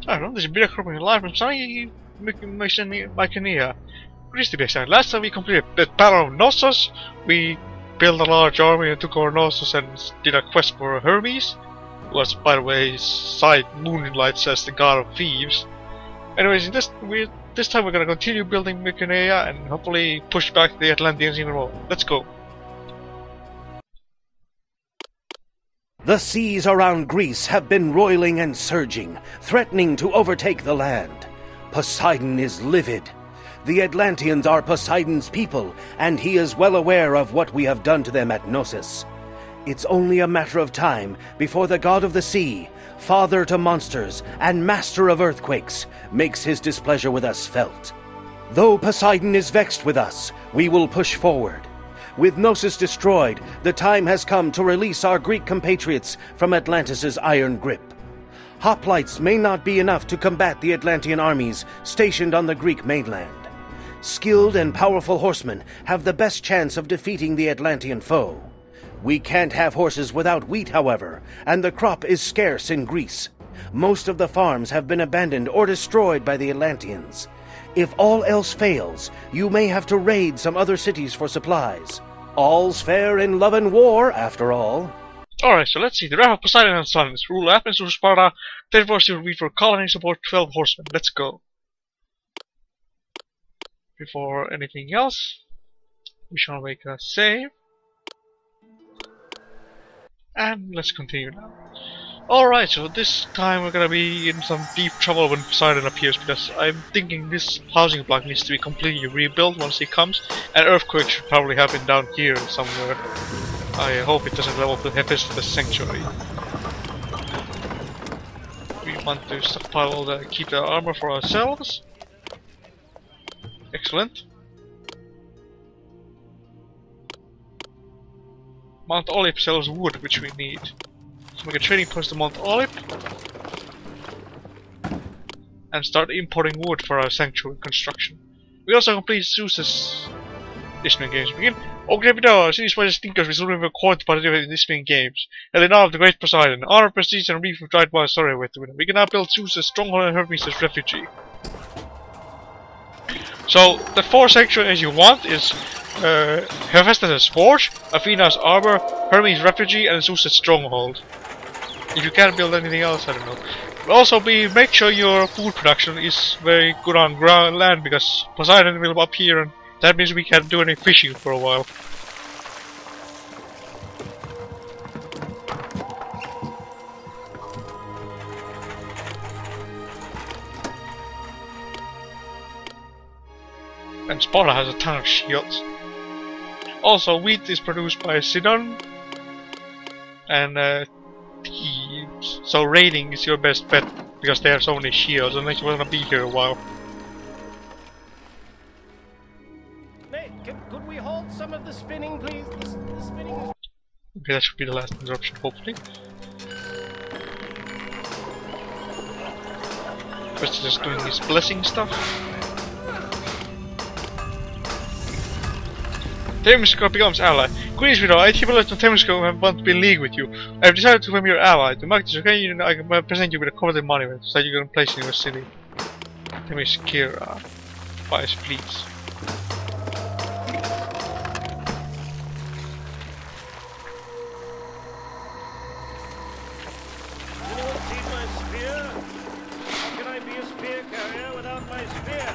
I don't know, this is VideoCrowsNest live from sunny Mycenae. Greece to be exact. Last time we completed the Battle of Knossos, we built a large army and took over Knossos and did a quest for Hermes, who was, by the way, side moonlights as the god of thieves. Anyways, this time we're gonna continue building Mycenae and hopefully push back the Atlanteans even more. Let's go. The seas around Greece have been roiling and surging, threatening to overtake the land. Poseidon is livid. The Atlanteans are Poseidon's people, and he is well aware of what we have done to them at Knossos. It's only a matter of time before the god of the sea, father to monsters and master of earthquakes, makes his displeasure with us felt. Though Poseidon is vexed with us, we will push forward. With Knossos destroyed, the time has come to release our Greek compatriots from Atlantis' iron grip. Hoplites may not be enough to combat the Atlantean armies stationed on the Greek mainland. Skilled and powerful horsemen have the best chance of defeating the Atlantean foe. We can't have horses without wheat, however, and the crop is scarce in Greece. Most of the farms have been abandoned or destroyed by the Atlanteans. If all else fails, you may have to raid some other cities for supplies. All's fair in love and war, after all. Alright, so let's see. The wrath of Poseidon and sons. Rule Athens through Sparta. 34 civil wheat for colony support 12 horsemen. Let's go. Before anything else, we shall make a save. And let's continue now. Alright, so this time we're gonna be in some deep trouble when Poseidon appears, because I'm thinking this housing block needs to be completely rebuilt once he comes, and earthquake should probably happen down here somewhere. I hope it doesn't level up the Hephaestus Sanctuary. We want to stockpile all the, keep the armor for ourselves. Excellent. Mount Olip sells wood, which we need. So make a trading post to Mount Olip and start importing wood for our sanctuary construction. We also complete Zeus's Disney games begin. Okay, video, series by the stinkers we soon have quite participate in Disney games. Elena of the Great Poseidon, honor, prestige, and reef of dried by story with the winner. We can now build Zeus's stronghold and Hermes' refugee. So the 4 sanctuaries you want is Hephaestus' forge, Athena's armor, Hermes' refugee, and Zeus' stronghold. If you can't build anything else, I don't know. But also make sure your food production is very good on land, because Poseidon will appear and that means we can't do any fishing for a while. And Sparta has a ton of shields. Also, wheat is produced by Sidon and thieves. So raiding is your best bet because they have so many shields, unless you want to be here a while. Could we hold some of the spinning, please? The spinning is... Okay, that should be the last interruption, hopefully. First, just doing his blessing stuff. Temesco becomes ally. Queen's widow, I keep a lot of Temesco and want to be in league with you. I have decided to become your ally. To mark this occasion, I can present you with a coveted monument so that you can place in your city. Temescira buys fleets. Anyone seen my spear? How can I be a spear carrier without my spear?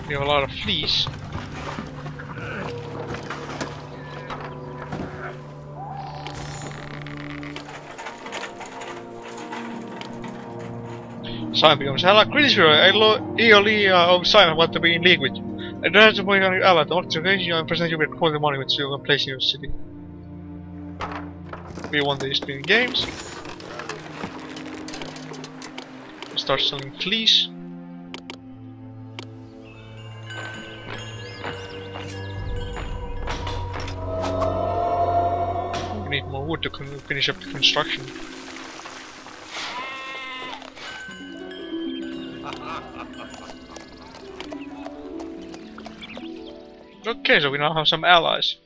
We have a lot of fleas. Simon becomes ally. Greetings, Eolia of Simon want to be in league with you. I don't have to point on your ally. The occasion I present you with a monument so you can place in your city. We won these spinning games. We'll start selling fleece. We need more wood to finish up the construction. Okay, so we now have some allies.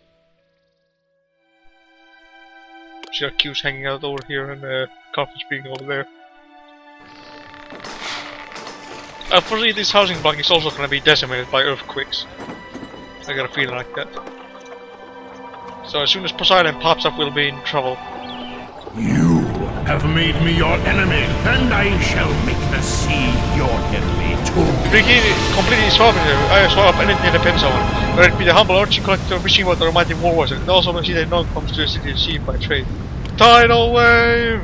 Syracuse hanging out over here and Carthage being over there. I foresee this housing block is also gonna be decimated by earthquakes. I got a feeling like that. So as soon as Poseidon pops up, we'll be in trouble. You have made me your enemy, and I shall make the sea your enemy too. If we can completely swap it, I swap anything that depends on it. Whether it be the humble archie collector, fishing boat, or mighty war horse. And also when the known comes to the city of sheep by trade. Tidal wave!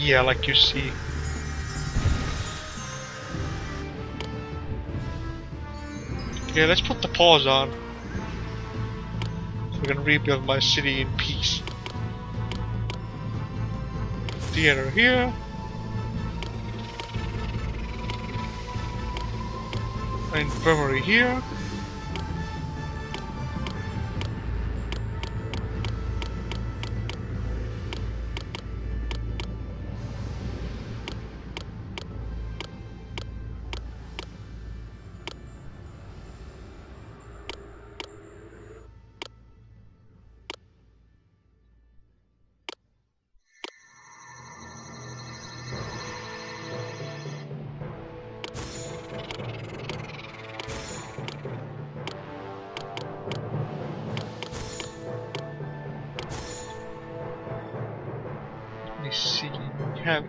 Yeah, like you see. Okay, let's put the pause on. We're gonna rebuild my city in peace. Theater here. Infirmary here. Let me see. We have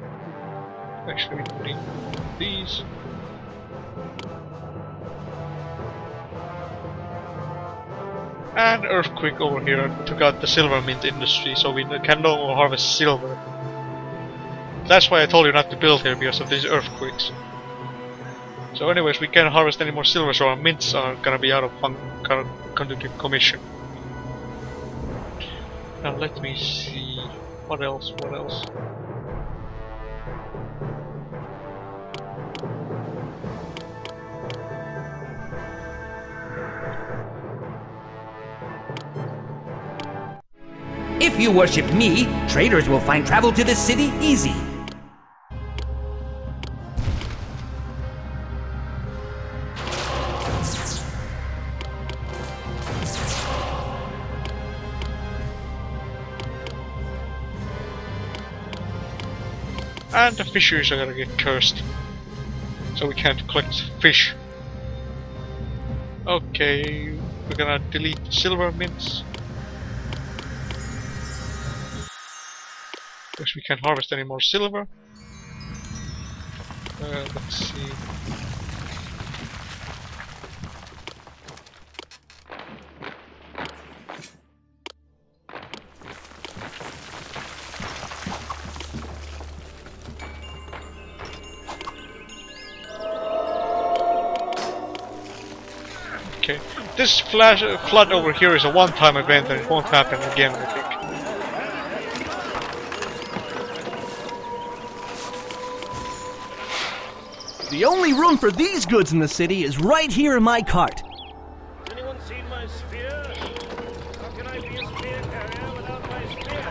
actually putting these. And earthquake over here took out the silver mint industry, so we can no more harvest silver. That's why I told you not to build here, because of these earthquakes. So anyways, we can't harvest any more silver, so our mints are gonna be out of conductive commission. Now let me see. What else? What else? If you worship me, traders will find travel to this city easy. And the fisheries are gonna get cursed. So we can't collect fish. Okay, we're gonna delete the silver mints. Because we can't harvest any more silver. Let's see. Okay, this flood over here is a one-time event and it won't happen again, I think. The only room for these goods in the city is right here in my cart. Has anyone seen my spear? How can I be a spear carrier without my spear?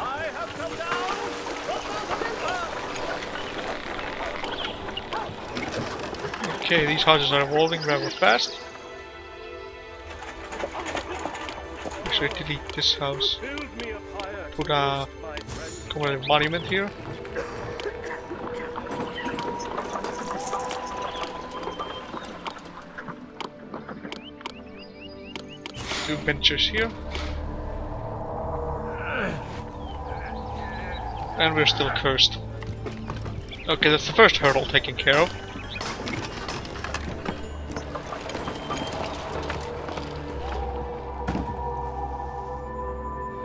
I have come down from the river. Okay, these houses are evolving rather fast. Actually, delete this house. Build me a fire. Put a commemorative monument here. Two benches here. And we're still cursed. Okay, that's the first hurdle taken care of.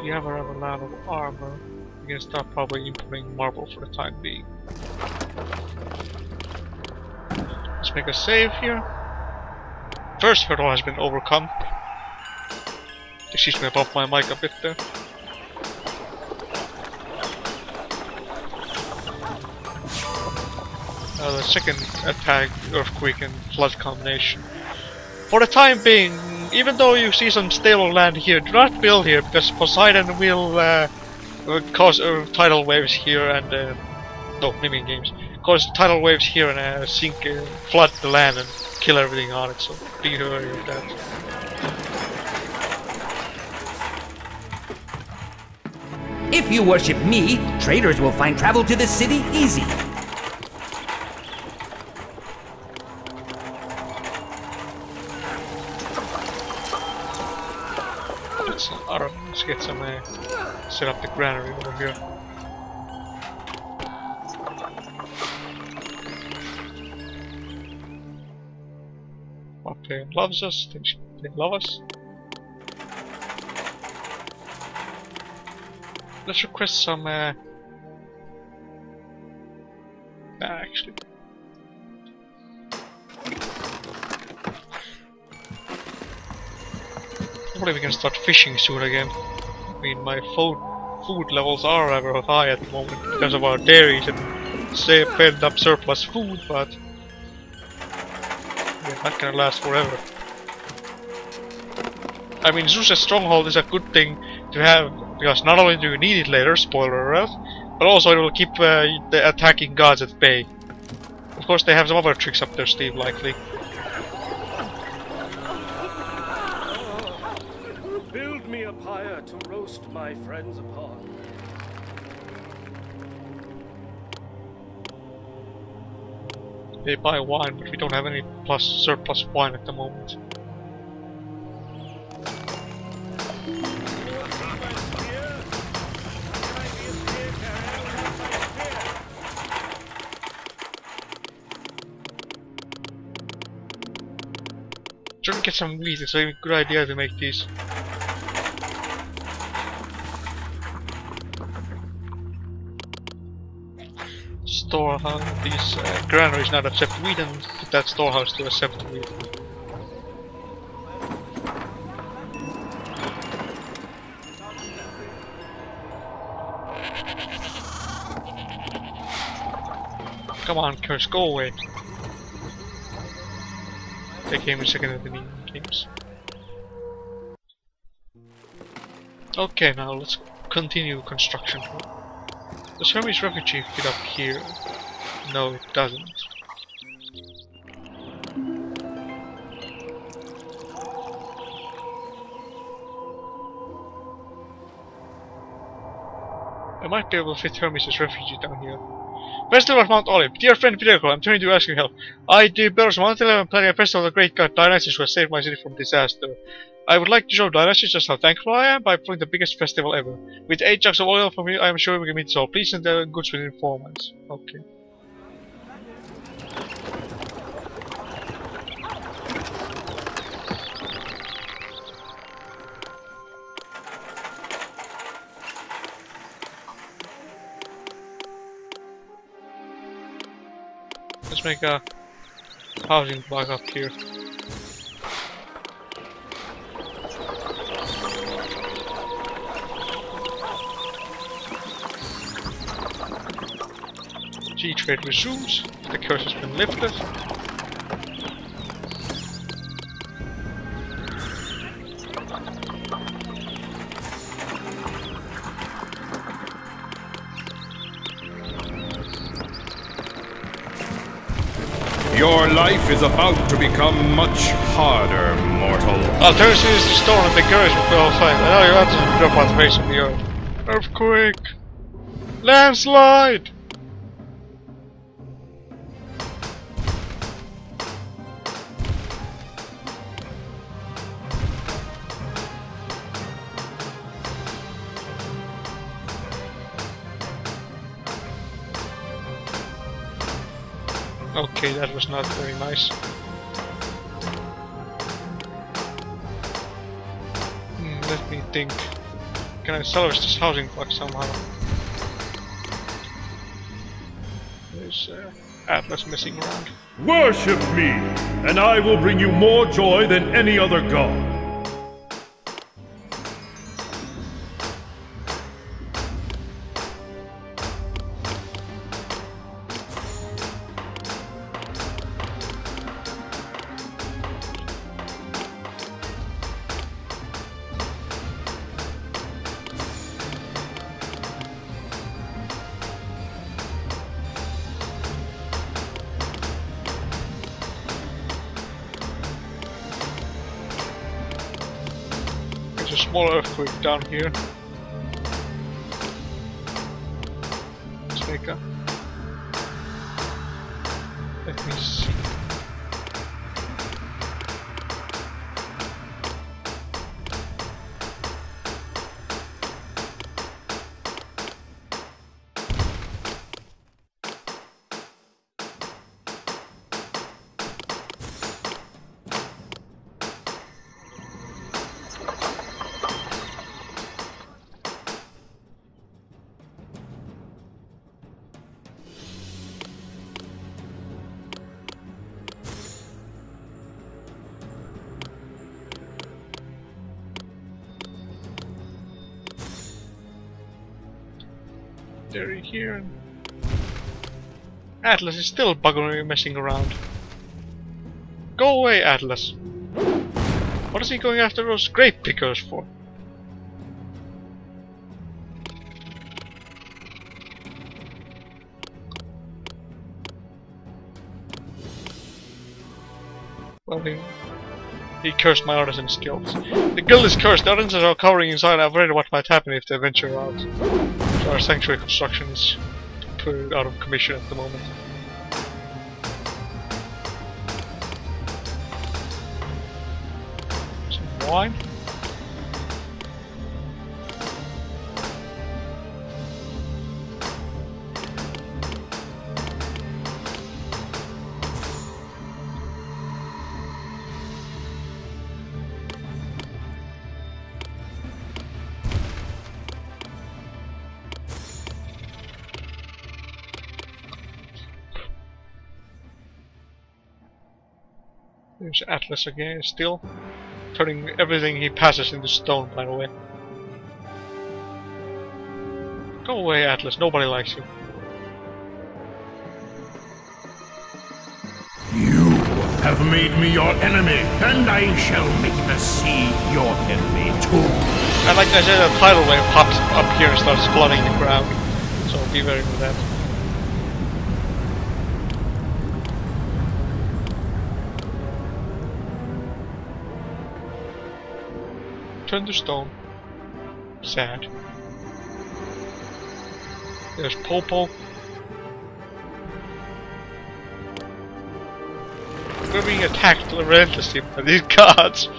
We have a rather lot of armor. We can start probably importing marble for the time being. Let's make a save here. First hurdle has been overcome. Excuse me, I bumped my mic a bit there. The second attack, earthquake and flood combination. For the time being, even though you see some stable land here, do not build here because Poseidon will cause tidal waves here and no, naming games. Cause tidal waves here and sink, flood the land and kill everything on it. So be wary of that. If you worship me, traders will find travel to this city easy. Let's get some, set up the granary over here. Okay, loves us, they love us. Let's request some, actually. Hopefully we can start fishing soon again. I mean, my food levels are rather high at the moment because of our dairies and fed up surplus food, but yeah, not gonna last forever. I mean, Zeus' stronghold is a good thing to have because not only do you need it later, spoiler alert, but also it will keep the attacking gods at bay. Of course, they have some other tricks up their sleeve, likely. Build me a pyre to roast my friends upon. They buy wine, but we don't have any surplus wine at the moment. Try to get some wheat, it's a good idea to make these. Storehouse, these granaries not accept wheat and that storehouse to accept wheat. Come on, curse, go away. They came a second at the new games. Okay, now let's continue construction. Does Hermes Refugee fit up here? No, it doesn't. I might be able to fit Hermes' Refugee down here. Festival of Mount Olive. Dear friend VideoCrow, I'm turning to you asking help. I do Belarus Mount 11 planning a festival of the great god Atlantis who has saved my city from disaster. I would like to show Atlantis just how thankful I am by putting the biggest festival ever. With 8 jugs of oil from me, I am sure we can meet this all. Please send the goods within 4 months. Okay. Let's make a housing block up here. G-trade resumes. The curse has been lifted. Your life is about to become much harder, mortal. Atlantis is restored and the curse will be all fine. I know you want to drop on the face of the earth. Earthquake! Landslide! Okay, that was not very nice. Let me think. Can I salvage this housing block somehow? There's Atlas messing around. Worship me, and I will bring you more joy than any other god. a small earthquake down here. Let's make a... Let me see. They're here. Atlas is still buggering, messing around. Go away, Atlas. What is he going after those grape pickers for? Well, he cursed my artisan skills. The guild is cursed. The artisans are cowering inside. I'm afraid of what might happen if they venture out. So our sanctuary construction is put out of commission at the moment. Some wine. There's Atlas again, still turning everything he passes into stone, by the way. Go away, Atlas, nobody likes you. You have made me your enemy, and I shall make the sea your enemy too. And like I said, a tidal wave pops up here and starts flooding the ground, so be wary of that. Turn to stone. Sad. There's Popo. We're being attacked relentlessly by these gods.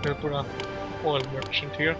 We'll put an oil merchant here.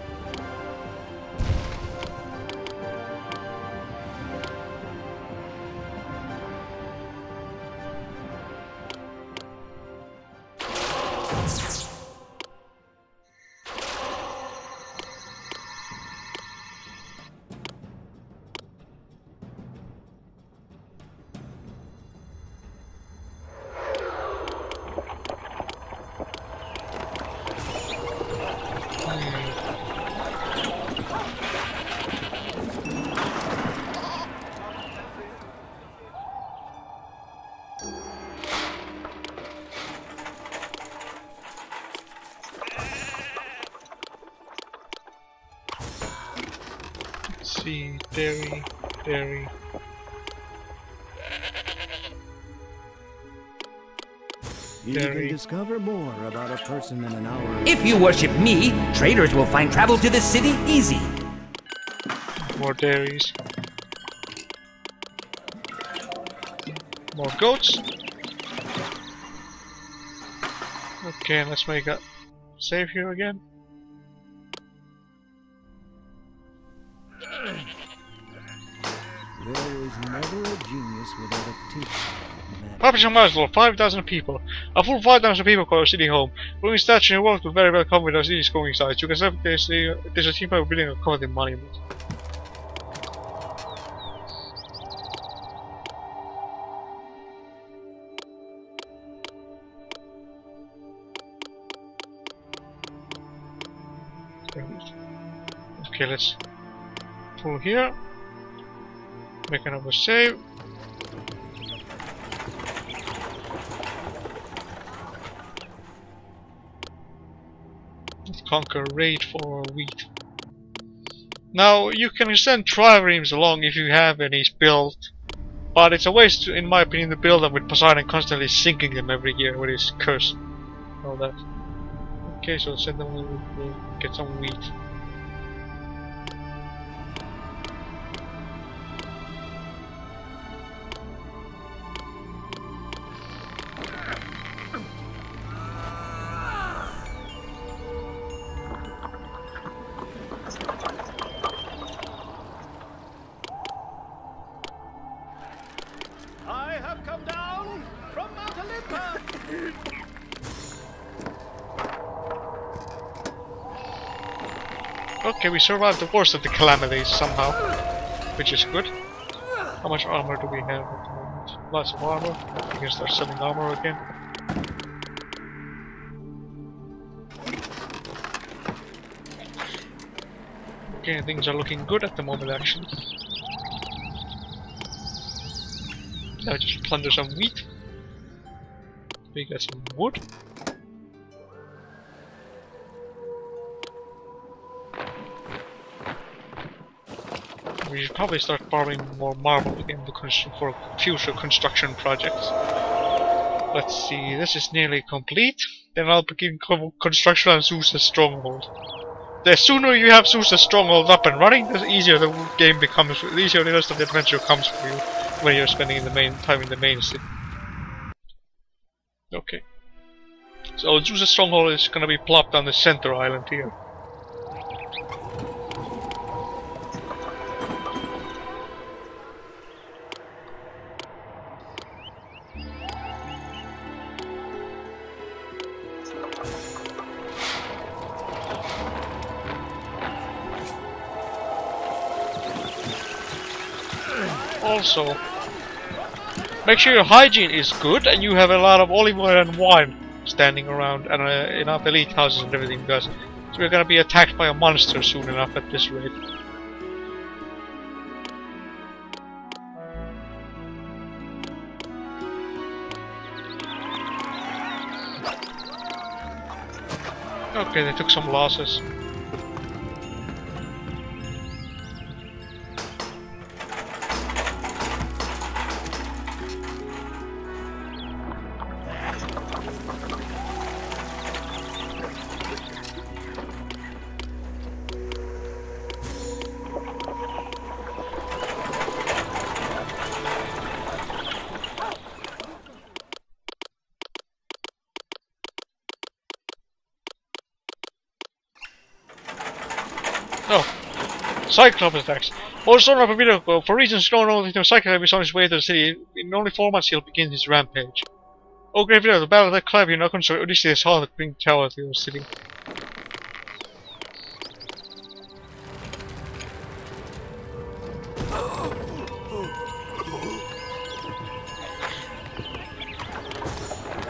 See, dairy. You can discover more about a person in an hour. If you worship me, traders will find travel to this city easy. More dairies. More goats. Okay, let's make a save here again. There is never a genius without a teacher. Population Maslow, 5,000 people. A full 5,000 people call our city home. Ruling statue and world could very well come with our city's going sides. You can select there's a team by building a coveted monument. Okay, let's pull here. Make another save. conquer raid for wheat. Now, you can send triremes along if you have any built, but it's a waste, in my opinion, to build them with Poseidon constantly sinking them every year with his curse. All that. Okay, so send them, we'll get some wheat. I have come down from Mount Olympus. Okay, we survived the worst of the calamities somehow, which is good. How much armor do we have at the moment? Lots of armor. We can start selling armor again. Okay, things are looking good at the moment actually. Now just plunder some wheat. We got some wood. We should probably start farming more marble again for future construction projects. Let's see, this is nearly complete. Then I'll begin construction on Zeus' stronghold. The sooner you have Zeus' stronghold up and running, the easier the game becomes. The easier the rest of the adventure comes for you when you're spending the main time in the main city. Okay. So Zeus' stronghold is gonna be plopped on the center island here. Also, make sure your hygiene is good and you have a lot of olive oil and wine standing around and enough elite houses and everything, because so we're gonna be attacked by a monster soon enough at this rate. Okay, they took some losses. Oh, Cyclops attacks. Well, starting up a video ago, for reasons known only to Cyclops is on his way to the city. In only 4 months he'll begin his rampage. Oh, great video, the battle that Clive, now construct Odysseus Hall, the Green Tower to your city.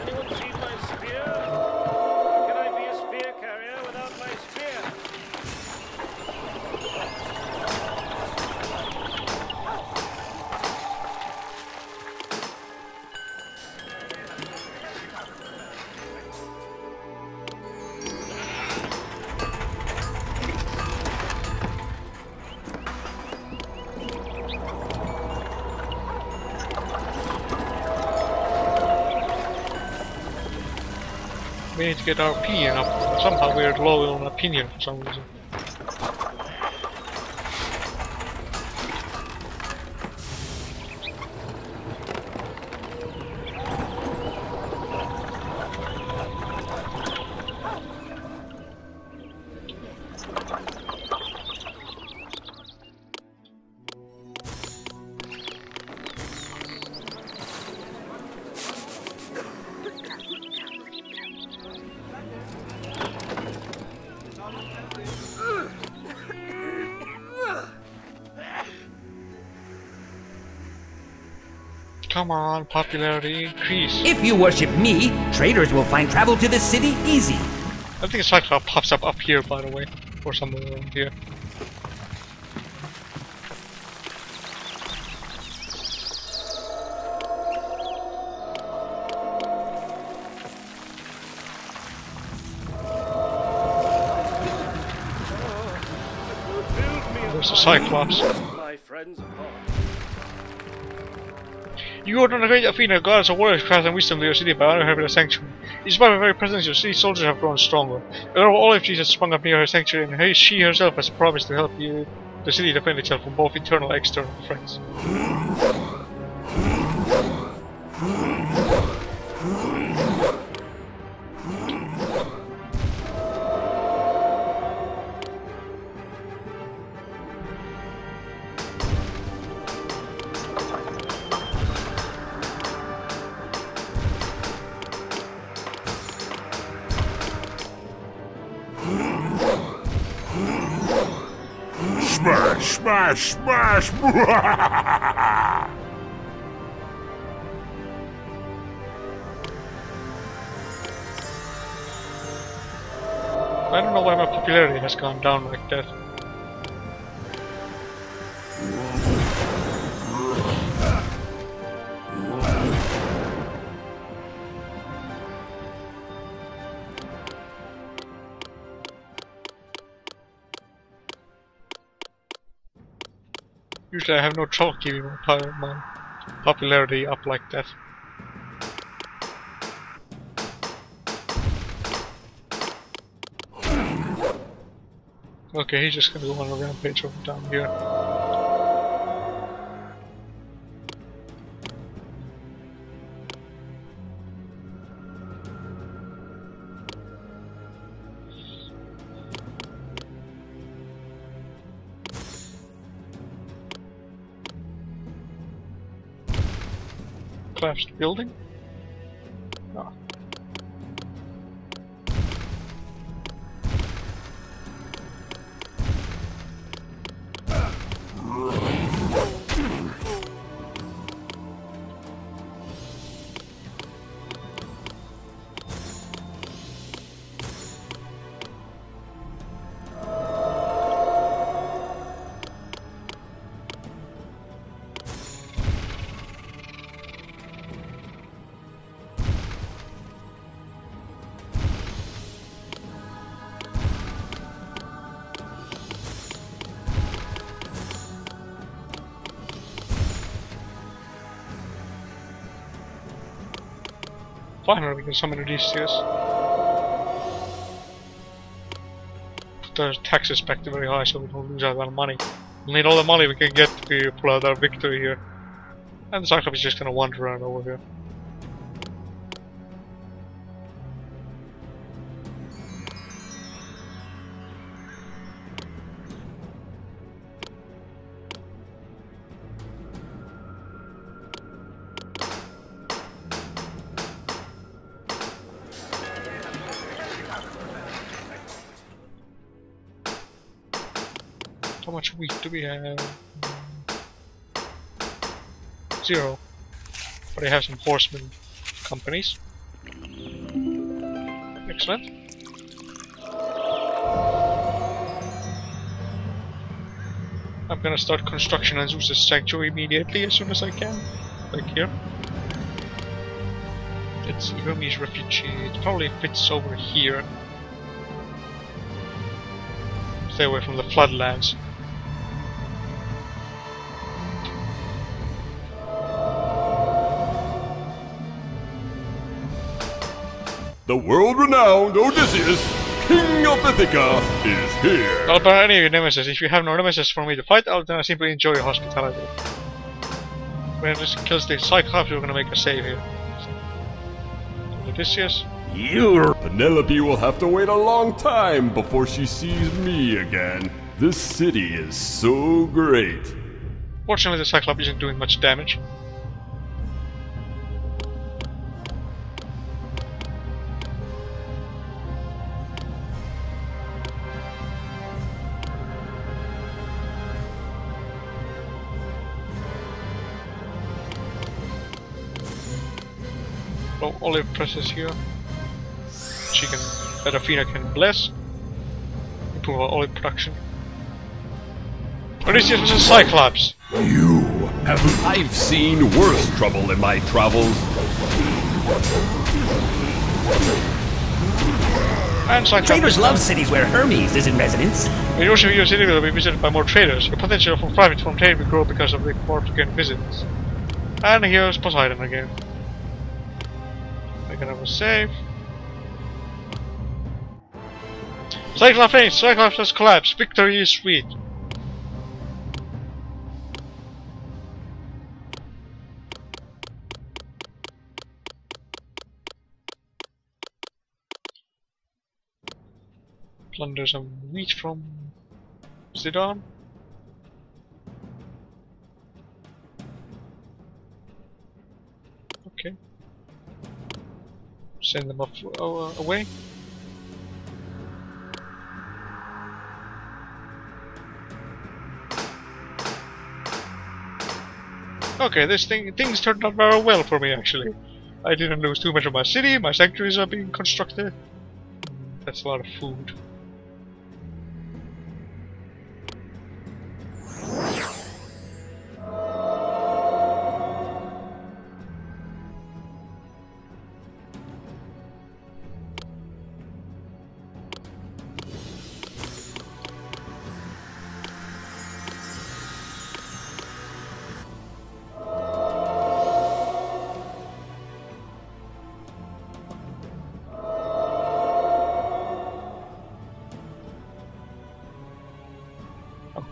Anyone seen my spear? Can I be a spear carrier without my spear? We need to get our opinion up. Somehow we're low on opinion for some reason. Come on, popularity increase. If you worship me, traders will find travel to this city easy. I think a Cyclops pops up here, by the way, or somewhere around here. It's a Cyclops. My friends apart. You ordered a great Athena, goddess of warriors, craft and wisdom to your city by honoring her with a sanctuary. Despite her very presence, your city soldiers have grown stronger. A lot of olive trees have sprung up near her sanctuary, and she herself has promised to help you, the city defend itself from both internal and external threats. Smash, smash, smash! I don't know why my popularity has gone down like that. Usually I have no trouble keeping my popularity up like that. Okay, he's just gonna go on a rampage over down here. Collapsed building? No. Finally, we can summon Odysseus. Put the taxes back to very high so we don't lose out on money. We'll need all the money we can get to pull out our victory here. And the Cyclops is just gonna wander around over here. How much wheat do we have? 0. But I have some horsemen companies. Excellent. I'm gonna start construction on Zeus' sanctuary immediately as soon as I can. Like here. It's Hermes refugee. It probably fits over here. Stay away from the floodlands. The world-renowned Odysseus, King of Ithaca, is here. Not about any of your nemesis. If you have no nemesis for me to fight, then I simply enjoy your hospitality. When this kills the Cyclops, we're gonna make a save here. Odysseus. Penelope will have to wait a long time before she sees me again. This city is so great. Fortunately, the Cyclops isn't doing much damage. Oh, olive presses here. She can, that Athena can bless. Improve our olive production. Odysseus was a Cyclops! You have... I've seen worse trouble in my travels. And Cyclops. Traders love cities where Hermes is in residence. When your city will be visited by more traders, your potential for profit from trade will grow because of the more frequent visits. And here's Poseidon again. I can have a save. Cyclops faints! Cyclops has collapsed! Victory is sweet! Plunder some wheat from Poseidon. Okay. Send them off away. Okay, things turned out very well for me actually. I didn't lose too much of my city, my sanctuaries are being constructed. That's a lot of food.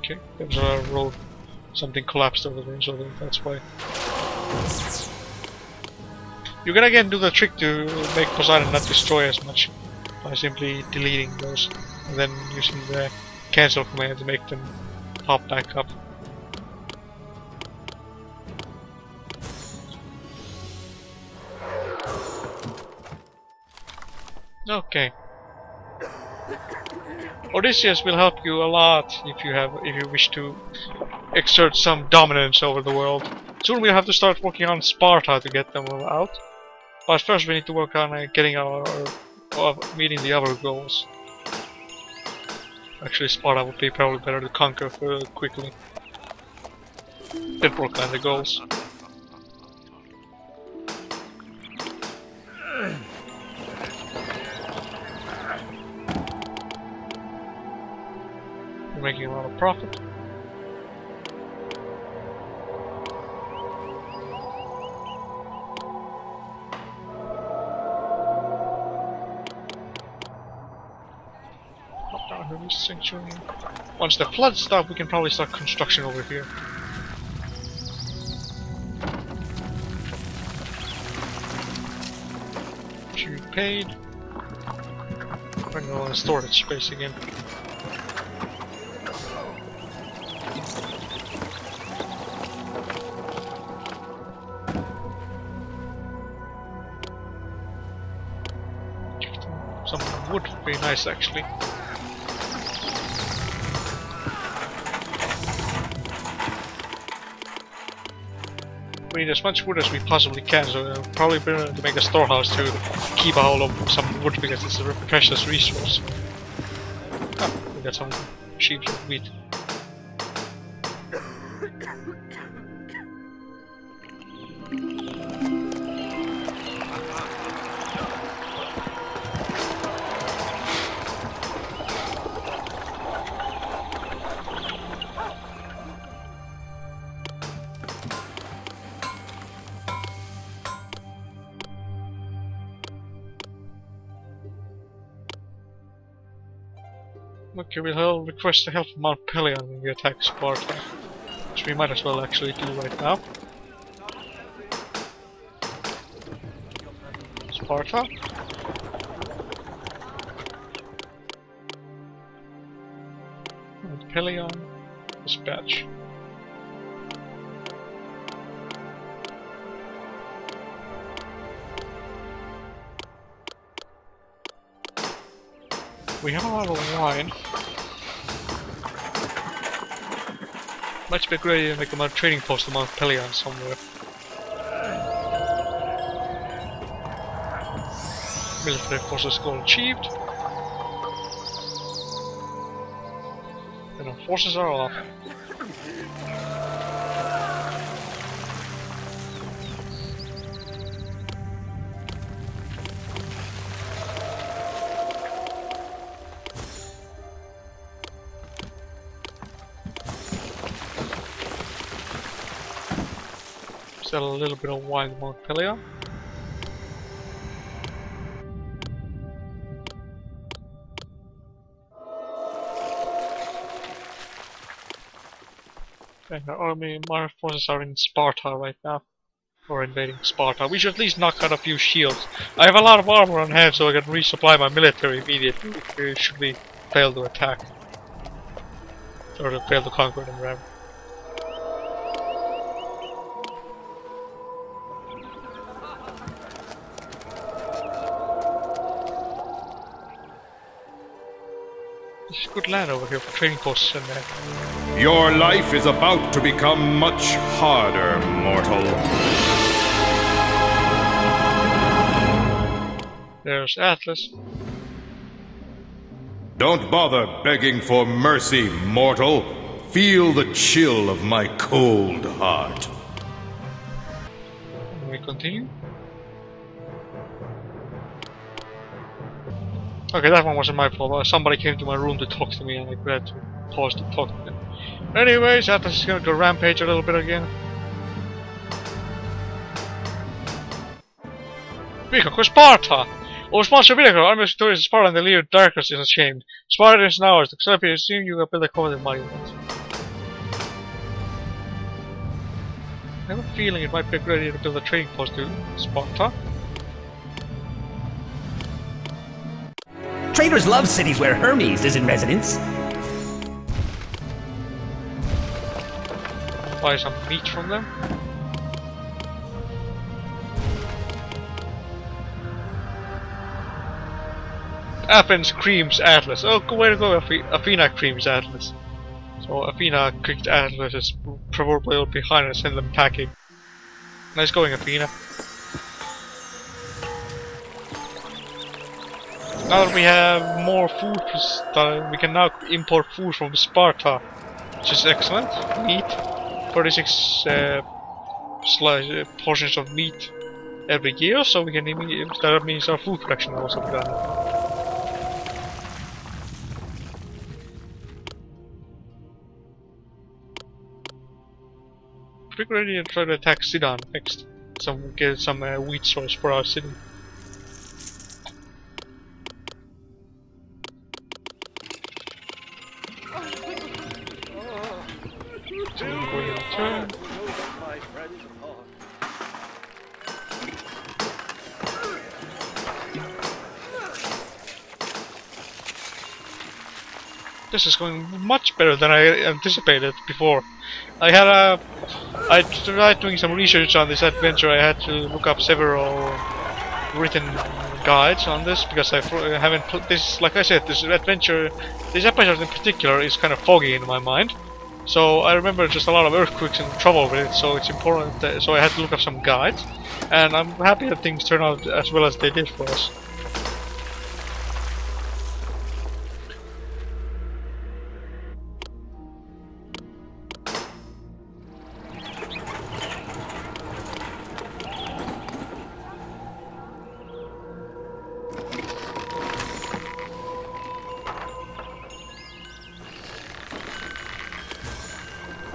Okay, there's a road. Something collapsed over there, so that's why. You can again do the trick to make Poseidon not destroy as much by simply deleting those and then using the cancel command to make them pop back up. Okay. Odysseus will help you a lot if you wish to exert some dominance over the world. Soon we'll have to start working on Sparta to get them out. But first we need to work on getting meeting the other goals. Actually Sparta would be probably better to conquer quickly. Then work on the goals. We're making a lot of profit. Pop down here, this sanctuary. Once the floods stop, we can probably start construction over here. You paid. Bring on storage space again. Some wood would be nice actually. We need as much wood as we possibly can, so we'll probably better to make a storehouse to keep a hold of some wood because it's a precious resource. Ah, we got some sheep and wheat. Okay, we'll request the help of Mount Pelion when we attack Sparta, which we might as well actually do right now. Sparta. Mount Pelion. Dispatch. We have a lot of wine. Might be a great idea to make a trading post on Mount Pelion somewhere. Military forces goal achieved. And our forces are off. sell a little bit of wine in Montpellier. And our forces are in Sparta right now. Or invading Sparta. We should at least knock out a few shields. I have a lot of armor on hand so I can resupply my military immediately should we fail to attack. Or to fail to conquer them, rather. There's good land over here for trading posts and Your life is about to become much harder, mortal. there's Atlas. Don't bother begging for mercy, mortal. Feel the chill of my cold heart. Can we continue? Okay, that one wasn't my fault. Somebody came to my room to talk to me and I had to pause to talk to them. Anyways, Atlas is gonna go rampage a little bit again. We conquer Sparta! Oh, sponsor Vinegar, I'm victorious Sparta and the leader Darkness is ashamed. Sparta is now ours. Except you assume you have built a covenant monument. I have a feeling it might be a good idea to build a trading post to Sparta. Traders love cities where Hermes is in residence. Buy some meat from them. Athens creams Atlas. Oh, way to go, Athena creams Atlas. So Athena kicked Atlas' proverbial behind and sent them packing. Nice going, Athena. Now that we have more food, we can now import food from Sparta, which is excellent. Meat, 36 portions of meat every year, so we can that means our food production will also be done. Pretty good idea to try to attack Sidon next. Get some wheat source for our city. This is going much better than I anticipated before. I tried doing some research on this adventure. I had to look up several written guides on this because I haven't put this. Like I said, this episode in particular is kind of foggy in my mind. So I remember just a lot of earthquakes and trouble with it. So it's important. So I had to look up some guides, and I'm happy that things turned out as well as they did for us.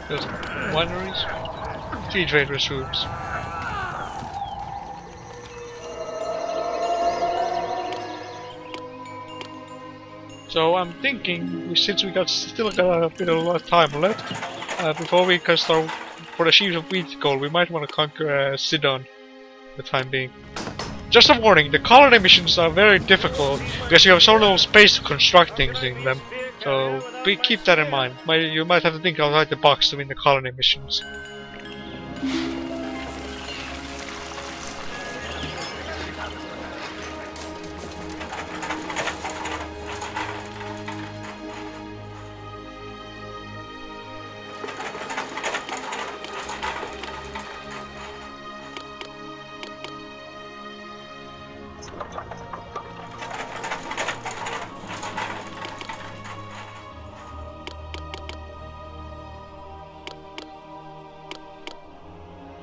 There's wineries, 3 traders' rooms. So I'm thinking, since we still got a bit of a lot of time left, before we can start for the sheaves of wheat gold, we might want to conquer Sidon for the time being. Just a warning, the colony missions are very difficult because you have so little space to construct things in them. So keep that in mind. You might have to think outside the box to win the colony missions.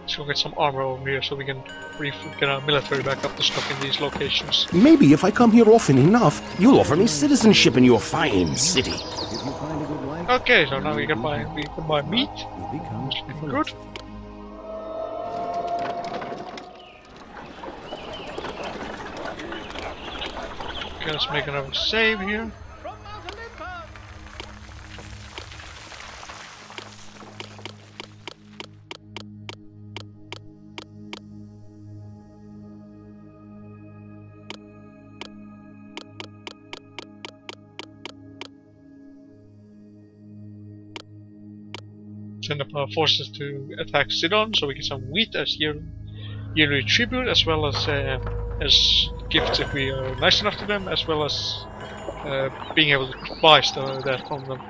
Let's go get some armor over here so we can get our military back up to stuff in these locations. Maybe if I come here often enough, you'll offer me citizenship in your fine city. Okay, so now we can buy meat. Good. Okay, let's make another save here. Send up our forces to attack Sidon, so we get some wheat as yearly tribute, as well as gifts if we are nice enough to them, as well as being able to buy stuff that from them.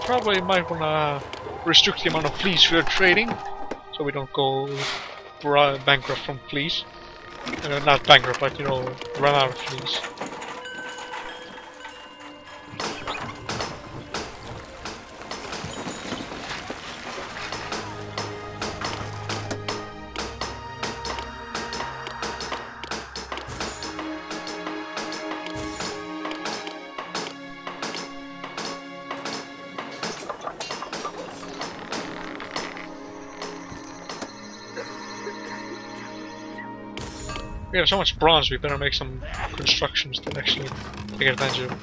Probably might wanna restrict the amount of fleas we are trading, so we don't go bankrupt from fleas. Not bankrupt, but you know, run out of fleas. We have so much bronze, we better make some constructions to actually take advantage of it.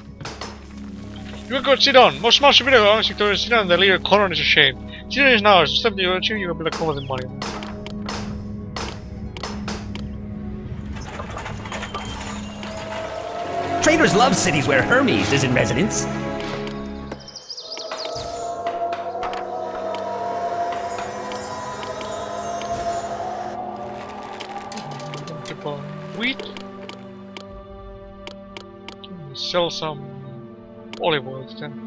You are good, Sidon! Most monster video honest victorious Sidon, the leader Conan is ashamed. Sidon is now, so step to you achieve, you will build a Conan money. Traders love cities where Hermes is in residence. Wheat. Sell some olive oil then.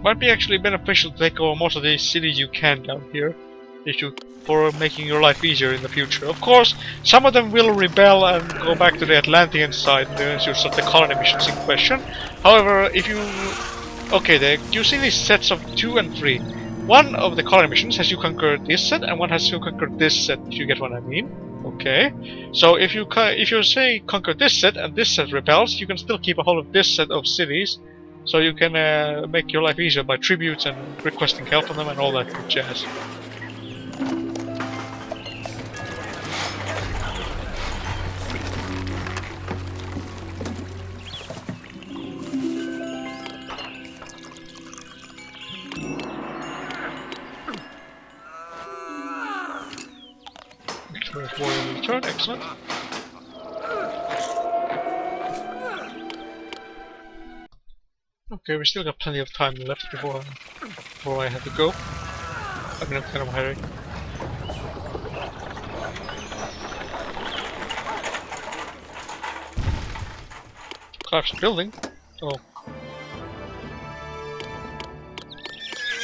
Might be actually beneficial to take over most of these cities you can down here, for making your life easier in the future. Of course, some of them will rebel and go back to the Atlantean side and you'll start the colony missions in question. However, if you... Okay, you see these sets of 2 and 3. One of the colony missions has you conquered this set, and one has you conquered this set, if you get what I mean. Okay, so if you say conquer this set and this set rebels, you can still keep a hold of this set of cities. So you can make your life easier by tributes and requesting help from them and all that good jazz. Victorious warrior return, excellent. Okay, we still got plenty of time left before I have to go. I mean, I'm kind of hurry. Collapsed building? Oh.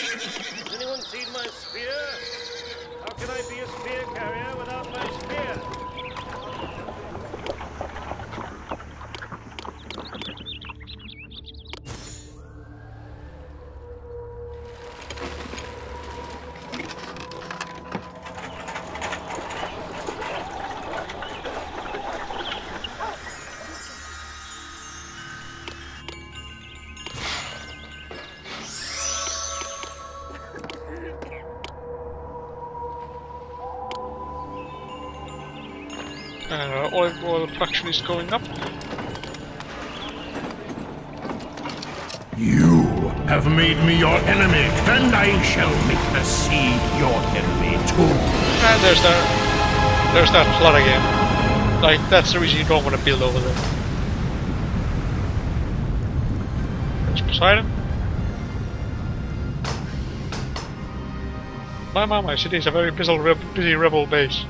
Has anyone seen my spear? How can I be a spear carrier without my spear? Olive oil production is going up. You have made me your enemy, and I shall make the sea your enemy too. And there's that flood again. Like, that's the reason you don't want to build over there. There's Poseidon. my city is a very busy rebel base.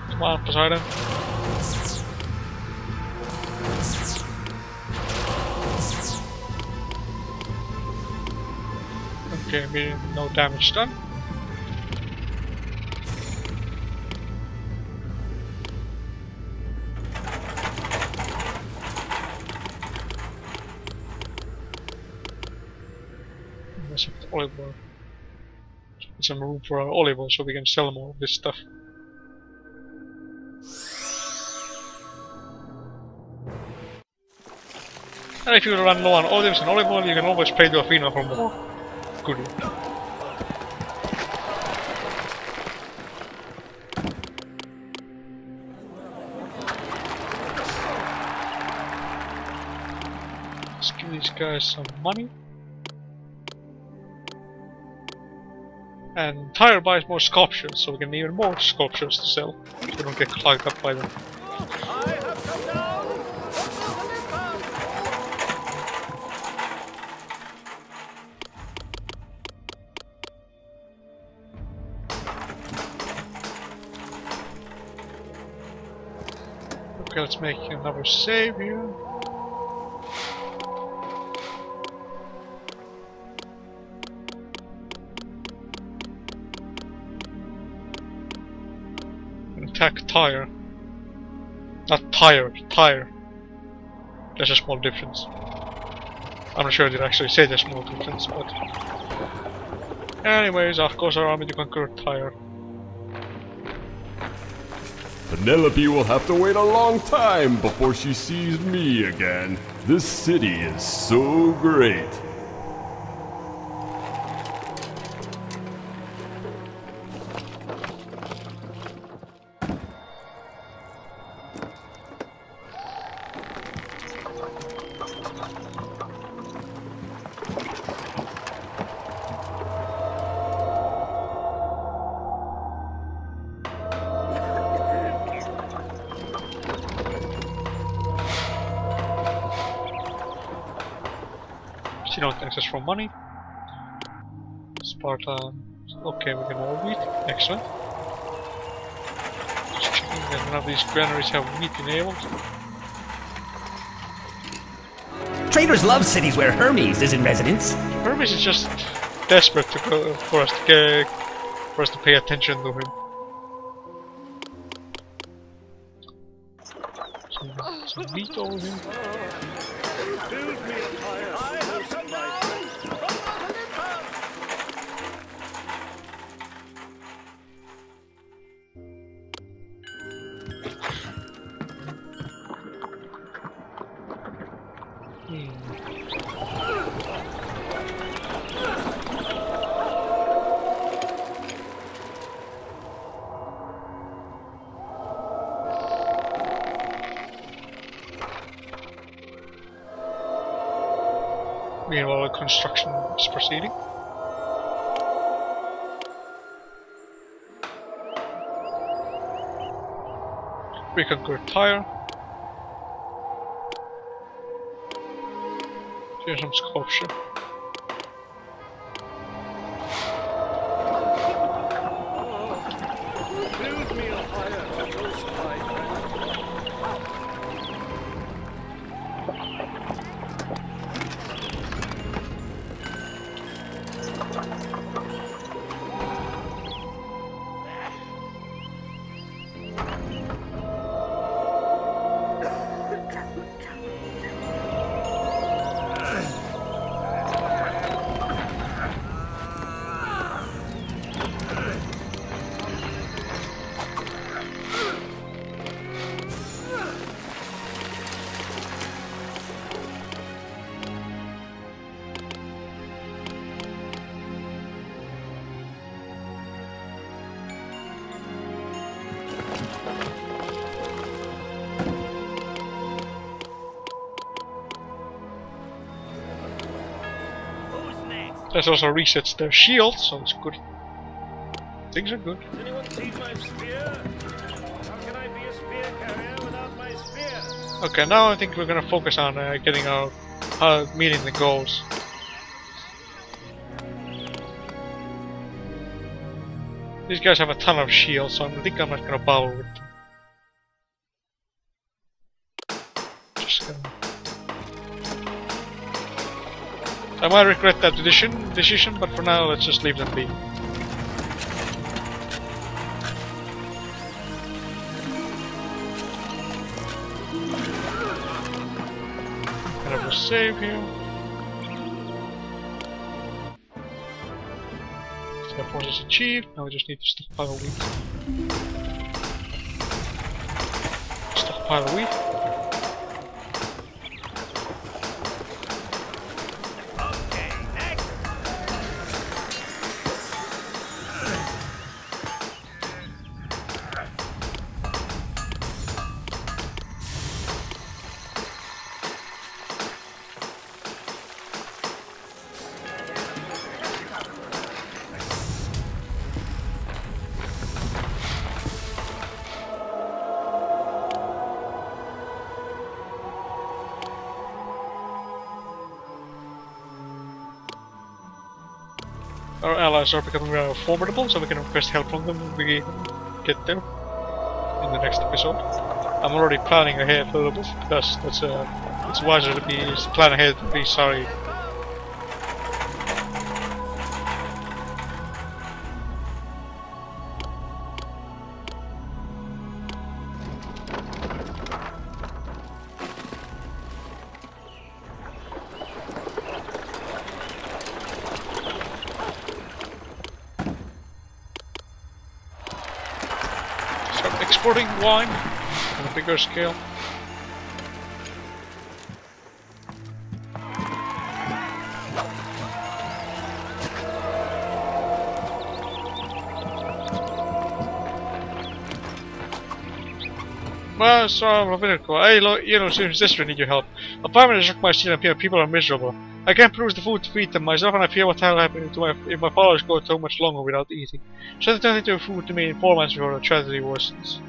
Come on, Poseidon. Okay, no damage done. Let's have the olive oil. Some room for our olive oil so we can sell more of this stuff. And if you run low on olives and olive oil, you can always pay to Athena for more. Goodie. Let's give these guys some money. And Tyre buys more sculptures, so we can even more sculptures to sell. So we don't get clogged up by them. Okay, let's make another save here. Attack Tyre. Not Tyre, Tyre. There's a small difference. I'm not sure I did actually say there's a small difference, but... Anyways, of course our army to conquer Tyre. Penelope will have to wait a long time before she sees me again. This city is so great. She don't thanks us for money. Sparta. Okay, we can all wheat. Excellent. Just checking that none of these granaries have wheat enabled. Traders love cities where Hermes is in residence. Hermes is just desperate to go for us to pay attention to him. Some wheat over here. Meanwhile, construction is proceeding. We can go Tyre. Here's some sculpture. That also resets their shield, so it's good. Things are good. Has anyone seen my spear? How can I be a spear carrier without my spear? Okay, now I think we're gonna focus on getting our meeting the goals. These guys have a ton of shields, so I think I'm not gonna bother with them. Just gonna... I might regret that decision, but for now let's just leave them be. And I will save here. So forces achieved. Now we just need to stockpile wheat. Stockpile wheat. Our allies are becoming formidable, so we can request help from them when we get there in the next episode. I'm already planning ahead a little bit because that's it's wiser to plan ahead than be sorry. Exporting wine on a bigger scale. Well, so I'm a bit cool. Hey, look, you know, sister, need your help. A fireman has struck my scene and people are miserable. I can't produce the food to feed them myself, and I fear what will happen if my followers go so much longer without eating. Send them into food to me in 4 months before the tragedy worsens.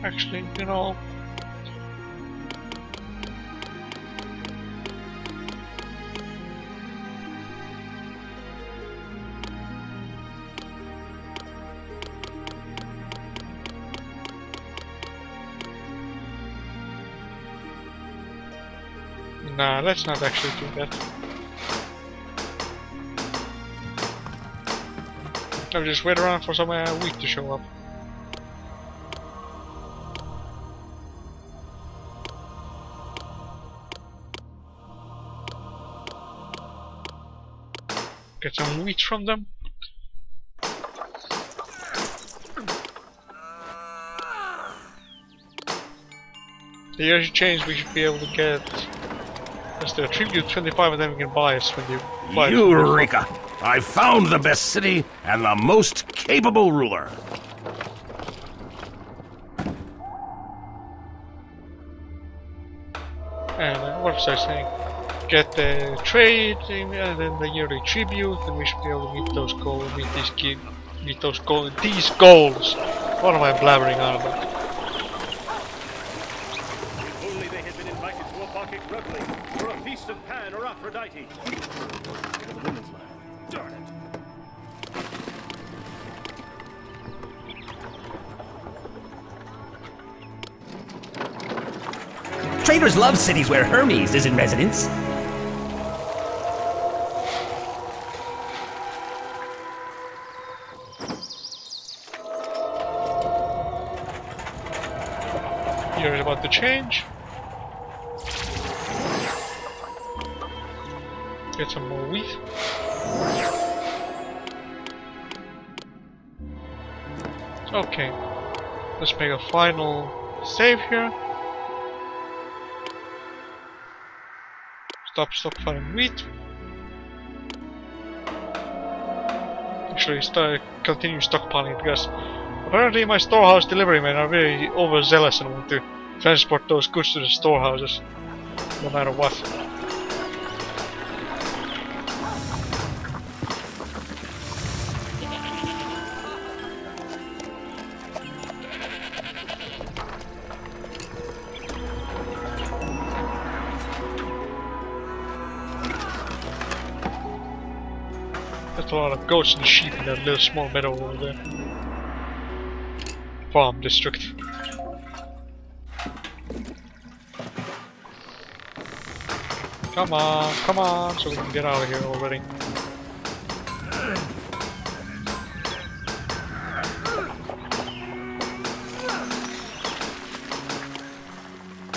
Actually, you know... Nah, let's not actually do that. I'll just wait around for some wheat to show up. Get some wheat from them. The year change, we should be able to get. Let's do a tribute 25, and then we can buy us when you buy. Eureka! I found the best city and the most capable ruler. And what was I saying? Get the trade and then the yearly tribute, and we should be able to meet those goals. These goals. What am I blabbering on about? If only they had been invited to a Bacchic revelry, or a feast of Pan or Aphrodite. The women's land. Darn it. Traders love cities where Hermes is in residence. You're about to change. Get some more wheat. Okay. Let's make a final save here. Stop stockpiling wheat. Actually, continue stockpiling because apparently my storehouse delivery men are very overzealous and want to transport those goods to the storehouses, no matter what. There's a lot of goats and sheep in that little small meadow over there. Farm district. Come on, so we can get out of here already.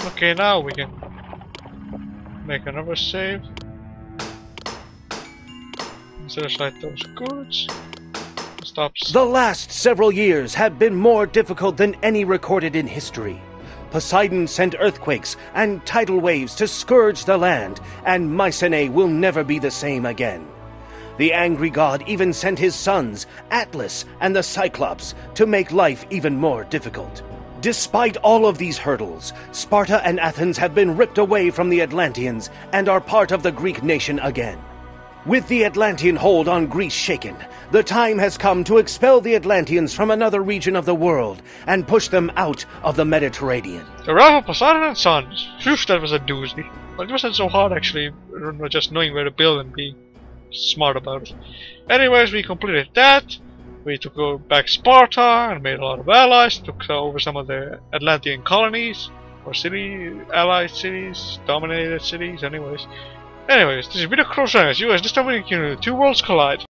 Okay, now we can make another save. Set aside those goods. Stops. The last several years have been more difficult than any recorded in history. Poseidon sent earthquakes and tidal waves to scourge the land, and Mycenae will never be the same again. The angry god even sent his sons, Atlas and the Cyclops, to make life even more difficult. Despite all of these hurdles, Sparta and Athens have been ripped away from the Atlanteans and are part of the Greek nation again. With the Atlantean hold on Greece shaken, the time has come to expel the Atlanteans from another region of the world and push them out of the Mediterranean. The wrath of Poseidon and Sons. Phew, that was a doozy. But it wasn't so hard actually, just knowing where to build and being smart about it. Anyways, we completed that. We took back Sparta and made a lot of allies, took over some of the Atlantean colonies, or allied cities, dominated cities, anyways, this is VideoCrowsNest. This time we can two worlds collide.